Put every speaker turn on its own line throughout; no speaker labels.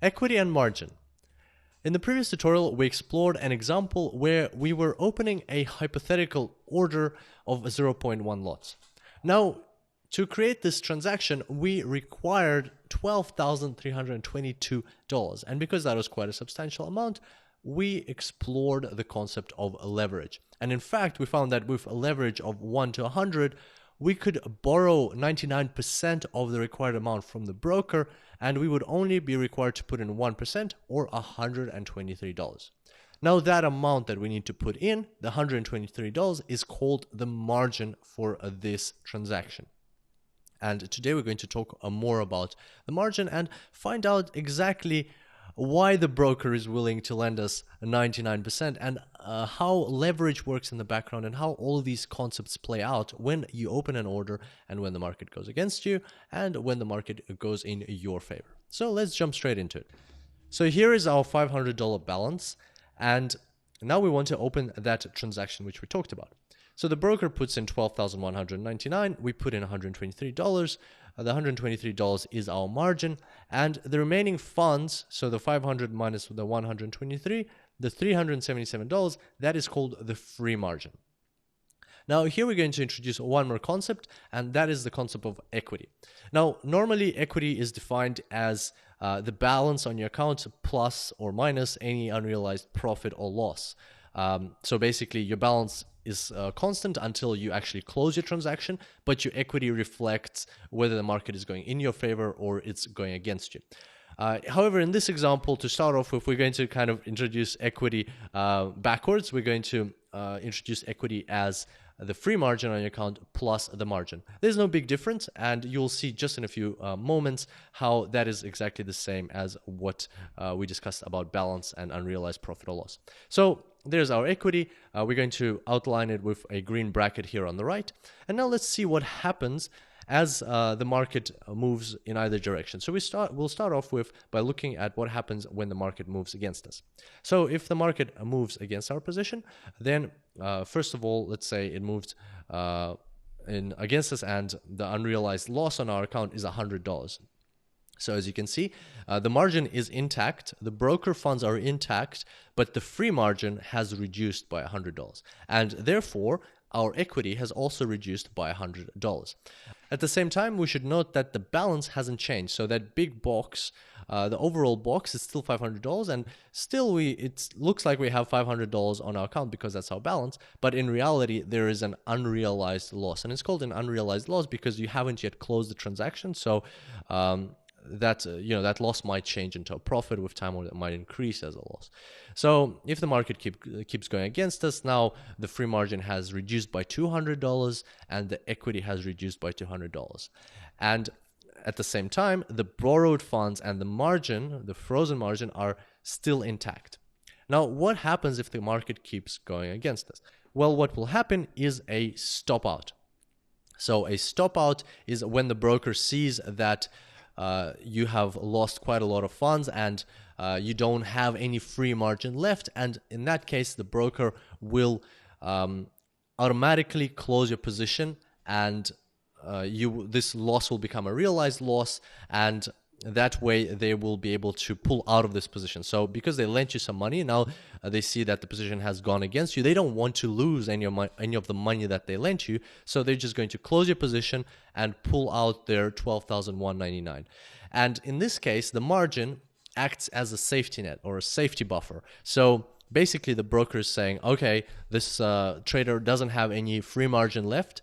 Equity and margin. In the previous tutorial, we explored an example where we were opening a hypothetical order of 0.1 lots. Now, to create this transaction, we required $12,322. And because that was quite a substantial amount, we explored the concept of leverage. And in fact, we found that with a leverage of 1 to 100, we could borrow 99% of the required amount from the broker, and we would only be required to put in 1% or $123. Now that amount that we need to put in, the $123, is called the margin for this transaction. And today we're going to talk more about the margin and find out exactly why the broker is willing to lend us 99% and how leverage works in the background and how all of these concepts play out when you open an order and when the market goes against you and when the market goes in your favor. So let's jump straight into it. So here is our $500 balance, and now we want to open that transaction which we talked about. So the broker puts in $12,199, we put in $123, the $123 is our margin, and the remaining funds, so the 500 minus the 123, the $377, that is called the free margin. Now here we're going to introduce one more concept, and that is the concept of equity. Now normally equity is defined as the balance on your account plus or minus any unrealized profit or loss. So basically your balance is constant until you actually close your transaction, but your equity reflects whether the market is going in your favor or it's going against you. However, in this example, to start off with, we're going to kind of introduce equity backwards. We're going to introduce equity as the free margin on your account plus the margin. There's no big difference, and you'll see just in a few moments how that is exactly the same as what we discussed about balance and unrealized profit or loss. So there's our equity. We're going to outline it with a green bracket here on the right. And now let's see what happens as the market moves in either direction. So we'll start off by looking at what happens when the market moves against us. So if the market moves against our position, then first of all, let's say it moved against us and the unrealized loss on our account is $100. So as you can see, the margin is intact, the broker funds are intact, but the free margin has reduced by $100. And therefore, our equity has also reduced by $100. At the same time, we should note that the balance hasn't changed. So that big box, the overall box is still $500, and still it looks like we have $500 on our account because that's our balance. But in reality, there is an unrealized loss, and it's called an unrealized loss because you haven't yet closed the transaction. So that loss might change into a profit with time, or it might increase as a loss. So if the market keeps going against us, now the free margin has reduced by $200 and the equity has reduced by $200. And at the same time, the borrowed funds and the margin, the frozen margin, are still intact. Now, what happens if the market keeps going against us? Well, what will happen is a stop out. So a stop out is when the broker sees that you have lost quite a lot of funds and you don't have any free margin left, and in that case the broker will automatically close your position, and this loss will become a realized loss, and that way they will be able to pull out of this position. So because they lent you some money, now they see that the position has gone against you. They don't want to lose any of the money that they lent you, so they're just going to close your position and pull out their $12,199. And in this case, the margin acts as a safety net or a safety buffer. So basically the broker is saying, okay, this trader doesn't have any free margin left.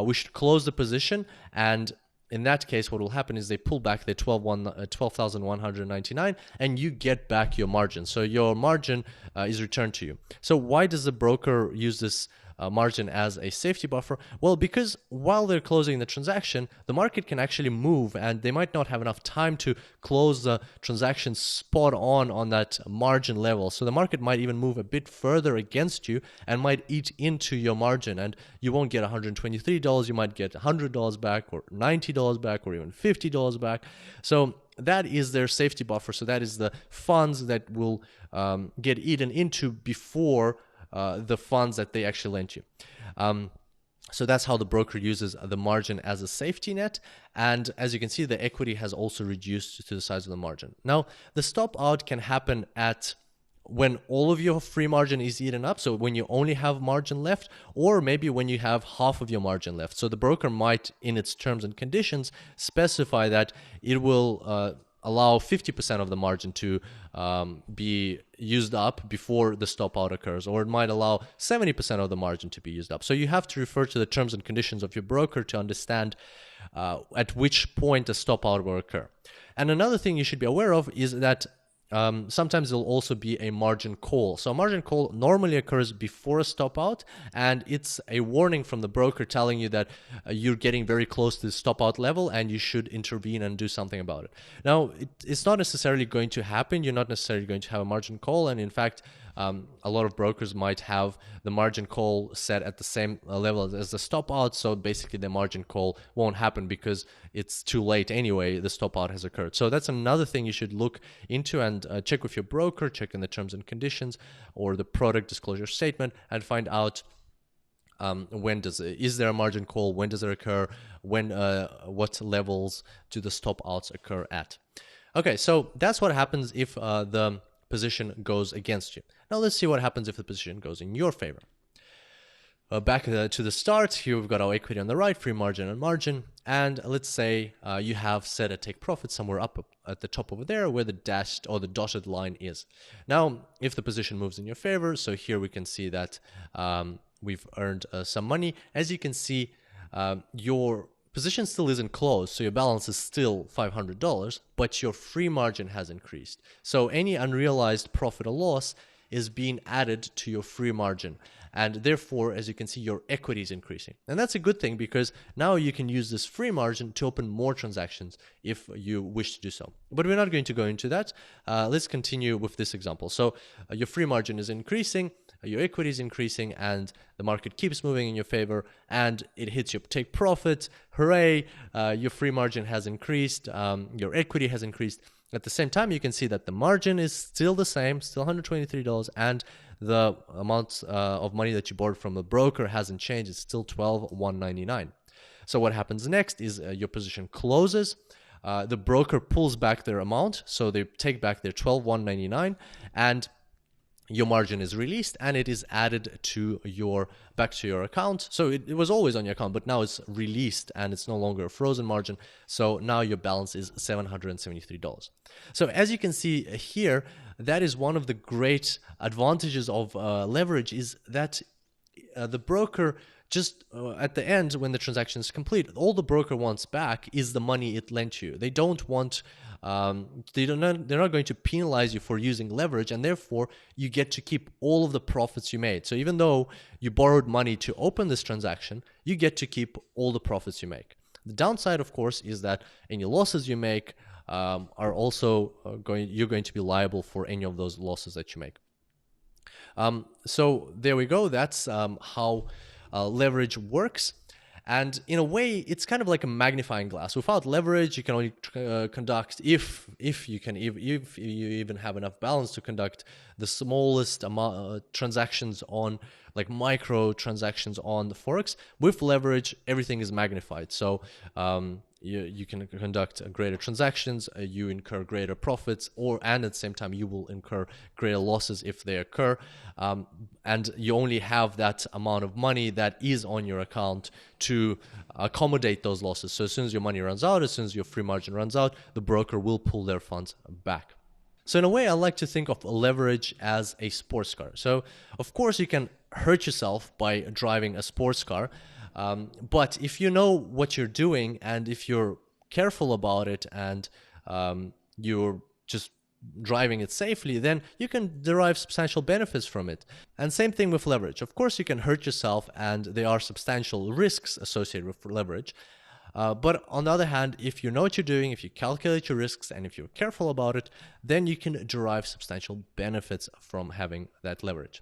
We should close the position, and in that case, what will happen is they pull back the $12,199 and you get back your margin. So your margin is returned to you. So why does the broker use this margin as a safety buffer? Well, because while they're closing the transaction, the market can actually move and they might not have enough time to close the transaction spot on that margin level. So the market might even move a bit further against you and might eat into your margin, and you won't get $123, you might get $100 back or $90 back or even $50 back. So that is their safety buffer. So that is the funds that will get eaten into before the funds that they actually lent you. So that's how the broker uses the margin as a safety net. And as you can see, the equity has also reduced to the size of the margin. Now, the stop out can happen at when all of your free margin is eaten up, so when you only have margin left, or maybe when you have half of your margin left. So the broker might, in its terms and conditions, specify that it will allow 50% of the margin to be used up before the stop out occurs, or it might allow 70% of the margin to be used up. So you have to refer to the terms and conditions of your broker to understand at which point a stop out will occur. And another thing you should be aware of is that sometimes there'll also be a margin call. So a margin call normally occurs before a stop out, and it's a warning from the broker telling you that you're getting very close to the stop out level and you should intervene and do something about it. Now, it's not necessarily going to happen. You're not necessarily going to have a margin call, and in fact, a lot of brokers might have the margin call set at the same level as the stop out. So basically the margin call won't happen because it's too late anyway. The stop out has occurred. So that's another thing you should look into and check with your broker, check in the terms and conditions or the product disclosure statement and find out is there a margin call? When does it occur? What levels do the stop outs occur at? Okay, so that's what happens if the position goes against you. Now let's see what happens if the position goes in your favor. Back to the start, here we've got our equity on the right, free margin and margin, and let's say you have set a take profit somewhere up at the top over there where the dashed or the dotted line is. Now, if the position moves in your favor, so here we can see that we've earned some money. As you can see, your position still isn't closed, so your balance is still $500, but your free margin has increased. So any unrealized profit or loss is being added to your free margin. And therefore, as you can see, your equity is increasing. And that's a good thing because now you can use this free margin to open more transactions if you wish to do so. But we're not going to go into that. Let's continue with this example. So your free margin is increasing, your equity is increasing, and the market keeps moving in your favor, and it hits your take profit. Hooray! Your free margin has increased, your equity has increased. At the same time, you can see that the margin is still the same, still $123, and the amount of money that you borrowed from the broker hasn't changed. It's still $12,199. So what happens next is your position closes. The broker pulls back their amount, so they take back their $12,199, and your margin is released and it is added to back to your account. So it was always on your account, but now it's released and it's no longer a frozen margin. So now your balance is $773. So as you can see here, that is one of the great advantages of leverage, is that the broker just at the end, when the transaction is complete, all the broker wants back is the money it lent you. They don't want they're not going to penalize you for using leverage, and therefore you get to keep all of the profits you made. So even though you borrowed money to open this transaction, you get to keep all the profits you make. The downside, of course, is that any losses you make are also you're going to be liable for any of those losses that you make. So there we go. That's how leverage works. And in a way, it's kind of like a magnifying glass. Without leverage, you can only conduct, if you even have enough balance to conduct the smallest amount transactions on, like micro transactions on the Forex. With leverage, everything is magnified. So you can conduct greater transactions, you incur greater profits, and at the same time you will incur greater losses if they occur, and you only have that amount of money that is on your account to accommodate those losses. So as soon as your money runs out, as soon as your free margin runs out, the broker will pull their funds back. So in a way, I like to think of leverage as a sports car. So of course you can hurt yourself by driving a sports car, but if you know what you're doing and if you're careful about it and you're just driving it safely, then you can derive substantial benefits from it. And same thing with leverage. Of course, you can hurt yourself and there are substantial risks associated with leverage. But on the other hand, if you know what you're doing, if you calculate your risks, and if you're careful about it, then you can derive substantial benefits from having that leverage.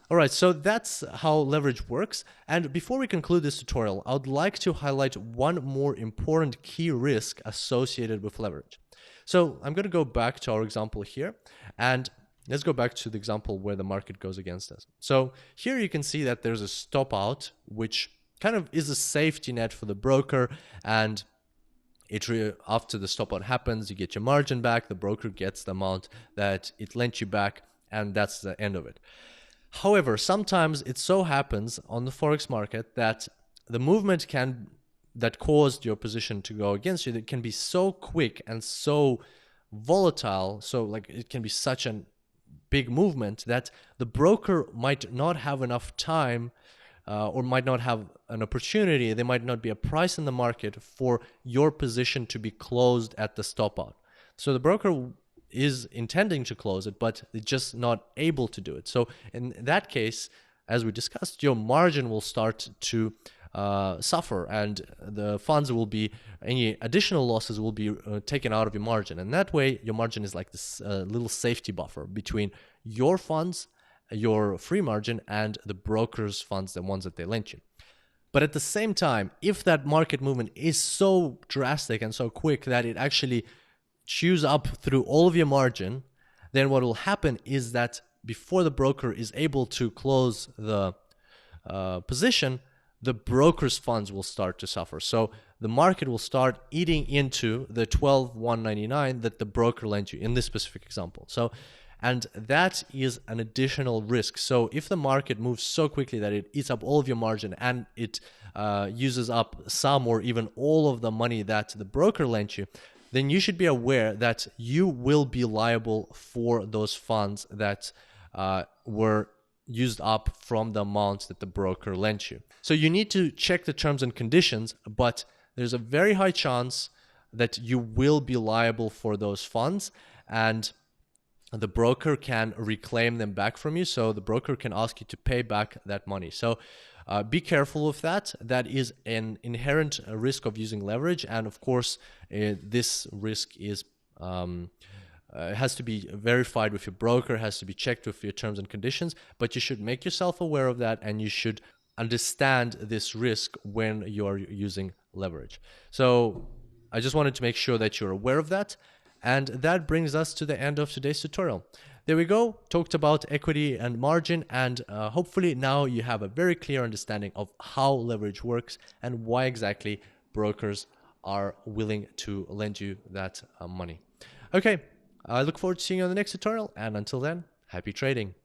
All right, so that's how leverage works. And before we conclude this tutorial, I would like to highlight one more important key risk associated with leverage. So I'm going to go back to our example here, and let's go back to the example where the market goes against us. So here you can see that there's a stop out, which kind of is a safety net for the broker, and after the stop out happens, you get your margin back, the broker gets the amount that it lent you back, and that's the end of it. However, sometimes it so happens on the Forex market that the movement that caused your position to go against you, that can be so quick and so volatile, so like it can be such a big movement that the broker might not have enough time or might not have an opportunity, there might not be a price in the market for your position to be closed at the stop out. So the broker is intending to close it, but it's just not able to do it. So in that case, as we discussed, your margin will start to suffer, and the funds will be, any additional losses will be taken out of your margin. And that way, your margin is like this little safety buffer between your funds, your free margin, and the broker's funds, the ones that they lent you. But at the same time, if that market movement is so drastic and so quick that it actually chews up through all of your margin, then what will happen is that before the broker is able to close the position, the broker's funds will start to suffer. So the market will start eating into the 12,199 that the broker lent you in this specific example. So, and that is an additional risk. So if the market moves so quickly that it eats up all of your margin and it uses up some or even all of the money that the broker lent you, then you should be aware that you will be liable for those funds that were used up from the amounts that the broker lent you. So you need to check the terms and conditions, but there's a very high chance that you will be liable for those funds, and the broker can reclaim them back from you. So the broker can ask you to pay back that money. So be careful with that. That is an inherent risk of using leverage. And of course, this risk is has to be verified with your broker, has to be checked with your terms and conditions, but you should make yourself aware of that, and you should understand this risk when you're using leverage. So I just wanted to make sure that you're aware of that. And that brings us to the end of today's tutorial. There we go, talked about equity and margin, and hopefully now you have a very clear understanding of how leverage works and why exactly brokers are willing to lend you that money. Okay, I look forward to seeing you on the next tutorial, and until then, happy trading.